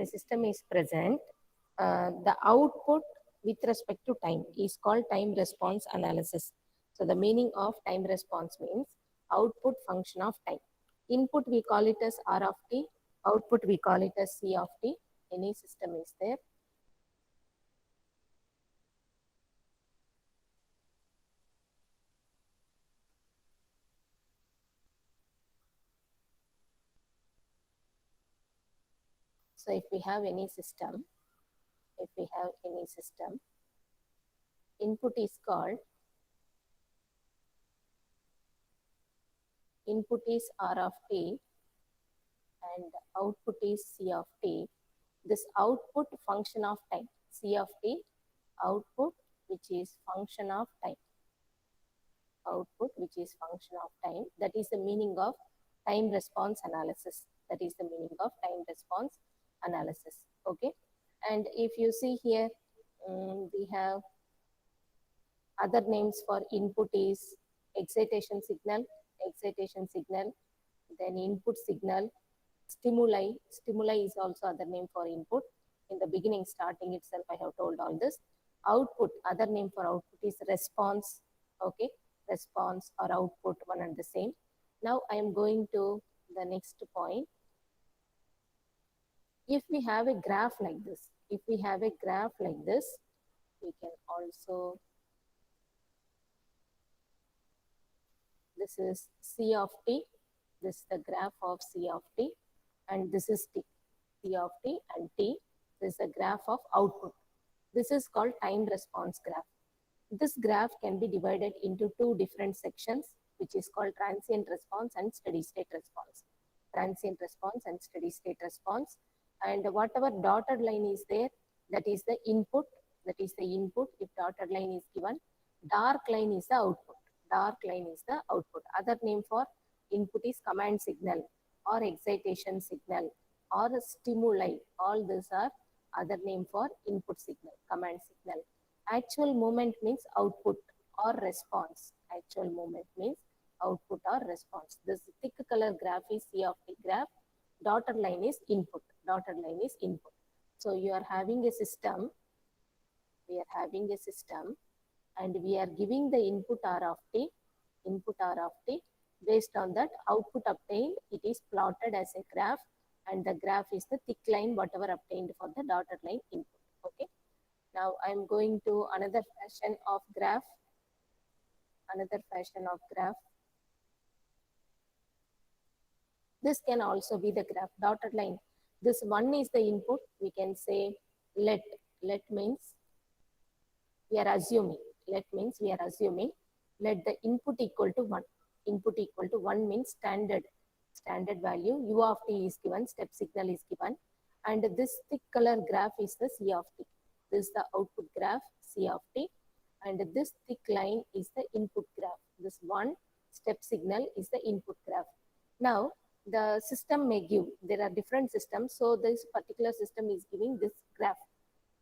the system is present, the output with respect to time is called time response analysis. So the meaning of time response means output function of time. Input we call it as R of t, output we call it as C of t. Any system is there. So if we have any system, input is called, input is R of t and output is C of t. This output function of time, C of t, output which is function of time, output which is function of time, that is the meaning of time response analysis. That is the meaning of time response analysis. Okay, and if you see here, we have other names for input is excitation signal, then input signal, stimuli. Stimuli is also other name for input. In the beginning, starting itself, I have told all this. Output, other name for output is response. Okay, response or output, one and the same. Now I am going to the next point. If we have a graph like this, we can also, this is C of t, this is the graph of C of t, and this is t, C of t and t, this is the graph of output. This is called time response graph. This graph can be divided into two different sections, which is called transient response and steady state response. Transient response and steady state response. And whatever dotted line is there, that is the input, if dotted line is given. Dark line is the output. Other name for input is command signal or excitation signal or stimuli. All these are other name for input signal, command signal. Actual movement means output or response. Actual movement means output or response. This thick color graph is C of t graph. Dotted line is input. So you are having a system. And we are giving the input R of t. Based on that output obtained, it is plotted as a graph, and the graph is the thick line, whatever obtained for the dotted line input. Okay. Now I am going to another fashion of graph. This can also be the graph, dotted line. This one is the input. We can say let means we are assuming. Let the input equal to 1. Input equal to 1 means standard value. U of t is given, step signal is given. And this thick color graph is the C of t. This is the output graph, C of t. And this thick line is the input graph. This one step signal is the input graph. Now, the system may give, there are different systems. So this particular system is giving this graph.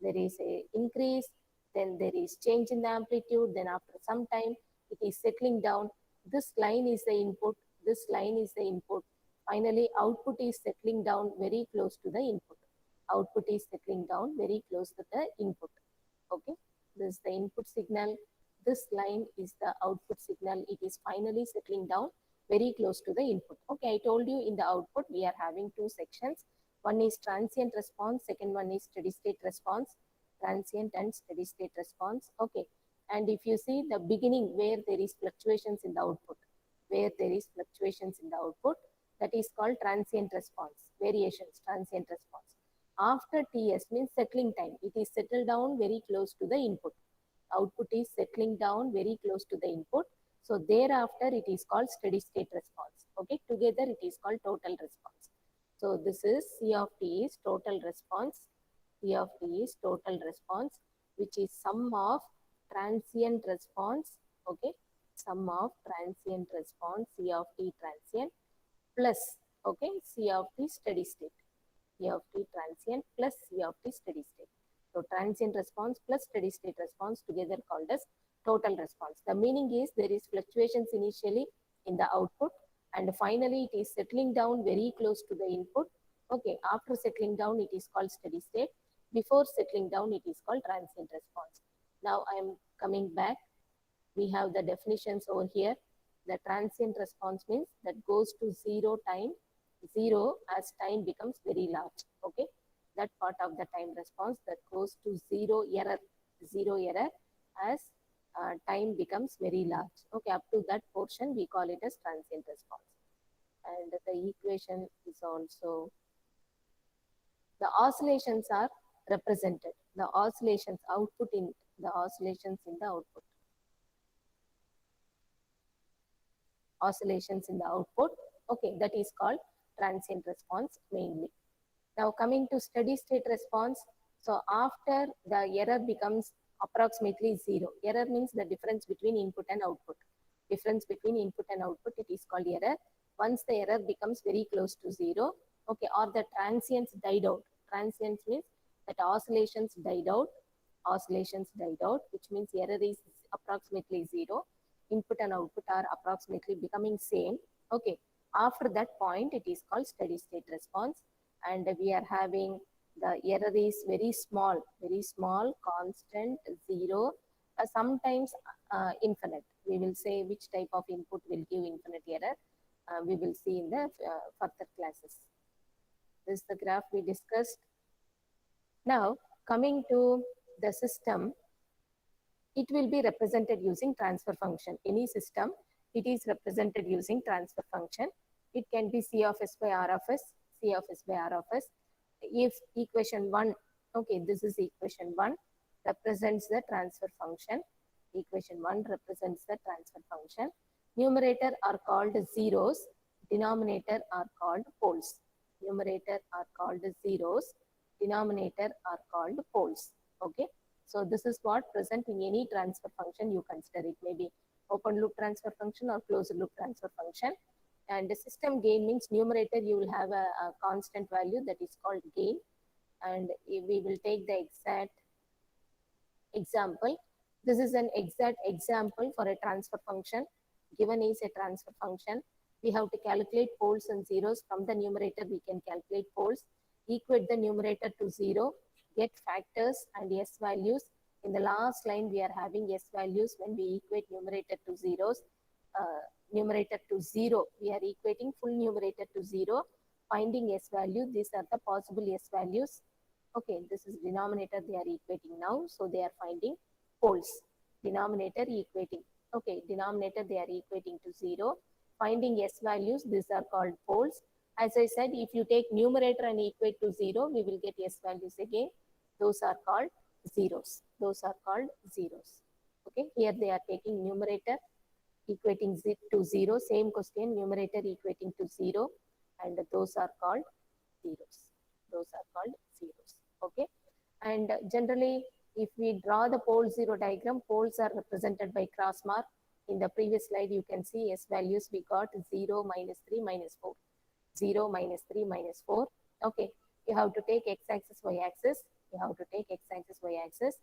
There is a increase, then there is change in the amplitude, then after some time it is settling down. This line is the input, Finally, output is settling down very close to the input. Okay, this is the input signal. This line is the output signal. It is finally settling down very close to the input. Okay, I told you in the output we are having two sections. One is transient response, second one is steady state response. Transient and steady state response. Okay, and if you see the beginning where there is fluctuations in the output, that is called transient response, variations, transient response. After TS means settling time, it is settled down very close to the input. Output is settling down very close to the input. So thereafter it is called steady state response. Okay, together it is called total response. So this is C of t is total response. C of t is total response, which is sum of transient response. Okay, sum of transient response, C of t transient plus, okay, C of t steady state. C of t transient plus C of t steady state. So transient response plus steady state response together called as total response. The meaning is there is fluctuations initially in the output and finally it is settling down very close to the input. Okay, after settling down, it is called steady state. Before settling down, it is called transient response. Now I am coming back. We have the definitions over here. The transient response means that goes to zero as time becomes very large. Okay, that part of the time response that goes to zero error as time becomes very large. Okay, up to that portion we call it as transient response. And the equation is also, the oscillations are represented. The oscillations output in the oscillations in the output. Oscillations in the output. Okay, that is called transient response mainly. Now coming to steady state response. So after the error becomes approximately zero. Error means the difference between input and output. Difference between input and output, it is called error. Once the error becomes very close to zero, okay, or the transients died out. Transients means that oscillations died out. Oscillations died out, which means error is approximately zero. Input and output are approximately becoming same. Okay, after that point, it is called steady state response. And we are having the error is very small, constant, zero, sometimes infinite. We will say which type of input will give infinite error. We will see in the further classes. This is the graph we discussed. Now, coming to the system, it will be represented using transfer function. Any system, it is represented using transfer function. It can be C of S by R of S, C of S by R of S. If equation 1, okay, this is equation 1, represents the transfer function. Equation 1 represents the transfer function. Numerator are called zeros, denominator are called poles. Numerator are called zeros, denominator are called poles. Okay, so this is what present in any transfer function you consider. It may be open loop transfer function or closed loop transfer function. And the system gain means numerator you will have a constant value that is called gain. And we will take the exact example. This is an exact example for a transfer function. Given is a transfer function. We have to calculate poles and zeros. From the numerator, we can calculate poles, equate the numerator to zero, get factors and S values. In the last line, we are having S values when we equate numerator to zeros. Numerator to zero, we are equating full numerator to zero, finding S value. These are the possible S values. Okay, this is denominator they are equating now. So they are finding poles. Denominator equating. Okay, denominator they are equating to zero. Finding S values, these are called poles. As I said, if you take numerator and equate to zero, we will get S values again. Those are called zeros. Those are called zeros. Okay, here they are taking numerator equating to zero. Same question, numerator equating to zero. And those are called zeros. Those are called zeros. Okay, and generally if we draw the pole zero diagram, poles are represented by cross mark. In the previous slide you can see S values we got 0, -3, -4, 0, -3, -4. Okay, you have to take x-axis, y-axis. You have to take x-axis, y-axis.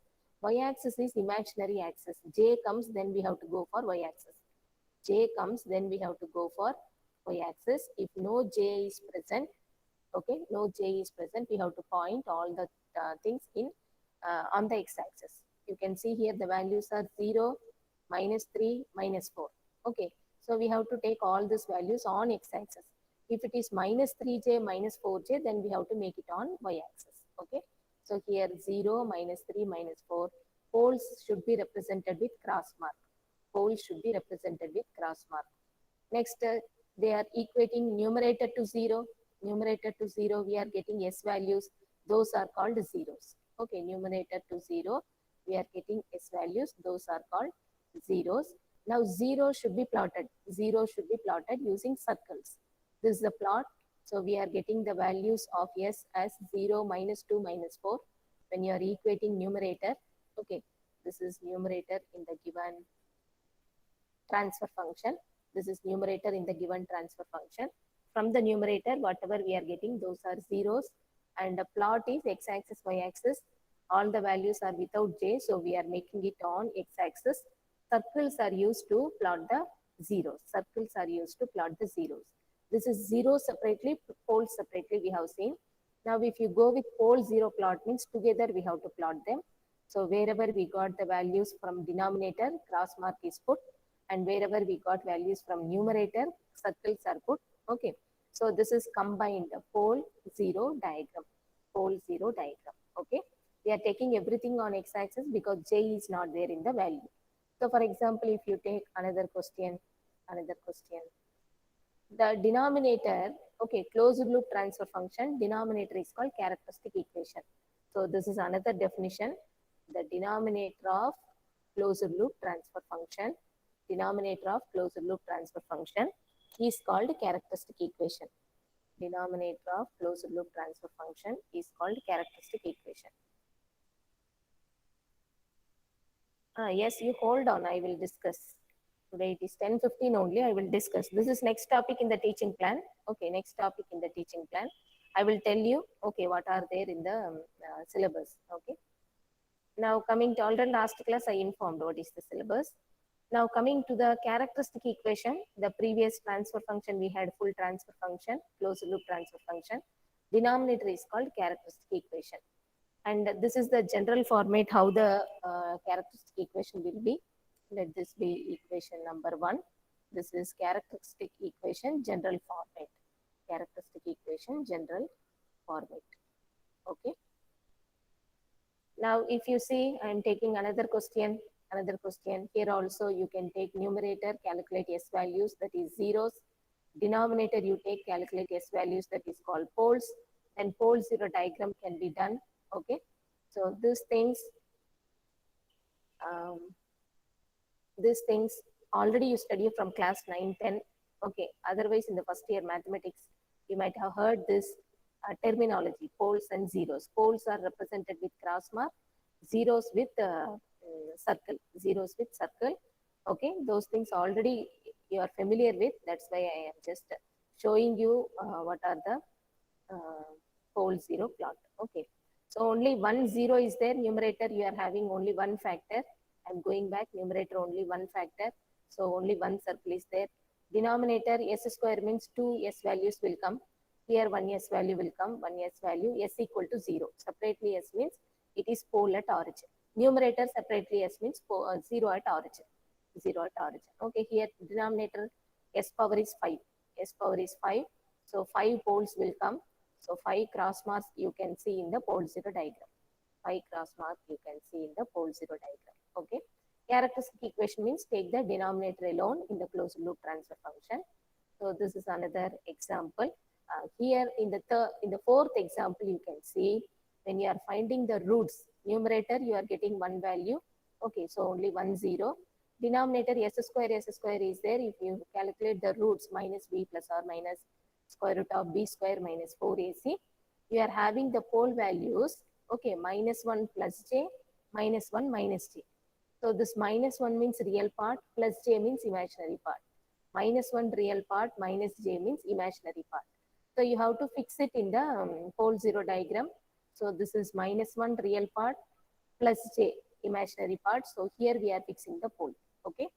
Y-axis is imaginary axis. J comes, then we have to go for y-axis. J comes, then we have to go for y-axis. If no J is present, okay, no J is present, we have to point all the things in on the x-axis. You can see here the values are 0, -3, -4. Okay, so we have to take all these values on x-axis. If it is -3j, -4j, then we have to make it on y-axis. Okay, so here 0, -3, -4. Poles should be represented with cross mark. Poles should be represented with cross mark. Next, they are equating numerator to 0. Numerator to 0, we are getting S values. Those are called zeros. Okay, numerator to 0, we are getting S values. Those are called zeros. Now 0 should be plotted. 0 should be plotted using circles. This is the plot. So we are getting the values of S as 0, -2, -4. When you are equating numerator, okay, this is numerator in the given transfer function. This is numerator in the given transfer function. From the numerator, whatever we are getting, those are zeros. And the plot is x-axis, y-axis. All the values are without j, so we are making it on x-axis. Circles are used to plot the zeros. Circles are used to plot the zeros. This is 0 separately, poles separately we have seen. Now if you go with pole 0 plot means together we have to plot them. So wherever we got the values from denominator, cross mark is put, and wherever we got values from numerator, circles are put. Okay. So this is combined pole 0 diagram, pole 0 diagram. Okay. We are taking everything on x-axis because j is not there in the value. So for example, if you take another question, the denominator, okay, closed loop transfer function, denominator is called characteristic equation. So this is another definition. The denominator of closed loop transfer function, denominator of closed loop transfer function is called characteristic equation. Denominator of closed loop transfer function is called characteristic equation. Yes, you hold on, I will discuss. Today it is 10:15 only, I will discuss. This is next topic in the teaching plan. Okay, next topic in the teaching plan. I will tell you, okay, what are there in the syllabus, okay. Now coming to already last class, I informed what is the syllabus. Now coming to the characteristic equation, the previous transfer function, we had full transfer function, closed loop transfer function. Denominator is called characteristic equation. And this is the general format how the characteristic equation will be. Let this be equation number 1. This is characteristic equation general format. Characteristic equation general format. Okay. Now, if you see, I am taking another question. Here also you can take numerator, calculate S values, that is zeros. Denominator you take, calculate S values, that is called poles. And pole 0 diagram can be done. Okay. So these things already you study from class 9, 10. Okay. Otherwise, in the first year mathematics, you might have heard this terminology, poles and zeros. Poles are represented with cross mark, zeros with circle, Okay. Those things already you are familiar with. That's why I am just showing you what are the pole 0 plot. Okay. So only 1 0 is there. Numerator, you are having only one factor. I'm going back, numerator only one factor. So only one circle is there. Denominator, S square means 2 S values will come. Here 1 S value will come, 1 S value, S equal to 0. Separately S means it is pole at origin. Numerator separately S means 0 at origin. 0 at origin. Okay, here denominator S power is 5. S power is 5. So 5 poles will come. So 5 cross marks you can see in the pole 0 diagram. 5 cross mark you can see in the pole 0 diagram. Okay. Characteristic equation means take the denominator alone in the closed loop transfer function. So this is another example. Here in the fourth example, you can see when you are finding the roots, numerator you are getting one value. Okay, so only 1 0. Denominator S square is there. If you calculate the roots minus b plus or minus square root of b square minus 4ac, you are having the pole values. Okay, minus 1 plus j, minus 1 minus j. So this minus 1 means real part, plus j means imaginary part. Minus 1 real part, minus j means imaginary part. So you have to fix it in the pole 0 diagram. So this is minus 1 real part plus j imaginary part. So here we are fixing the pole. Okay.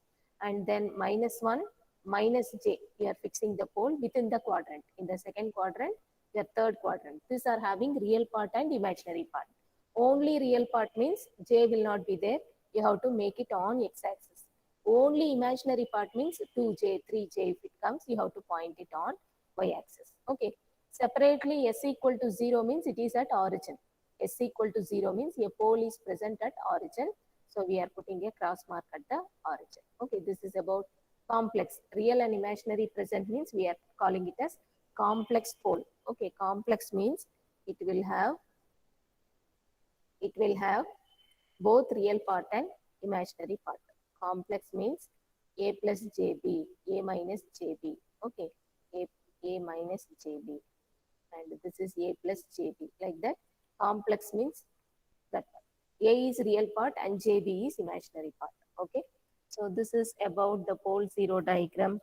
And then minus 1 minus j, we are fixing the pole within the quadrant. In the second quadrant, the third quadrant. These are having real part and imaginary part. Only real part means j will not be there. You have to make it on x-axis. Only imaginary part means 2j, 3j. If it comes, you have to point it on y-axis. Okay. Separately, s equal to 0 means it is at origin. S equal to 0 means a pole is present at origin. So we are putting a cross mark at the origin. Okay, this is about complex. Real and imaginary present means we are calling it as complex pole. Okay, complex means it will have both real part and imaginary part. Complex means a plus jb, a minus jb. Okay, a minus jb, and this is a plus jb. Like that, complex means that a is real part and jb is imaginary part. Okay, so this is about the pole 0 diagram.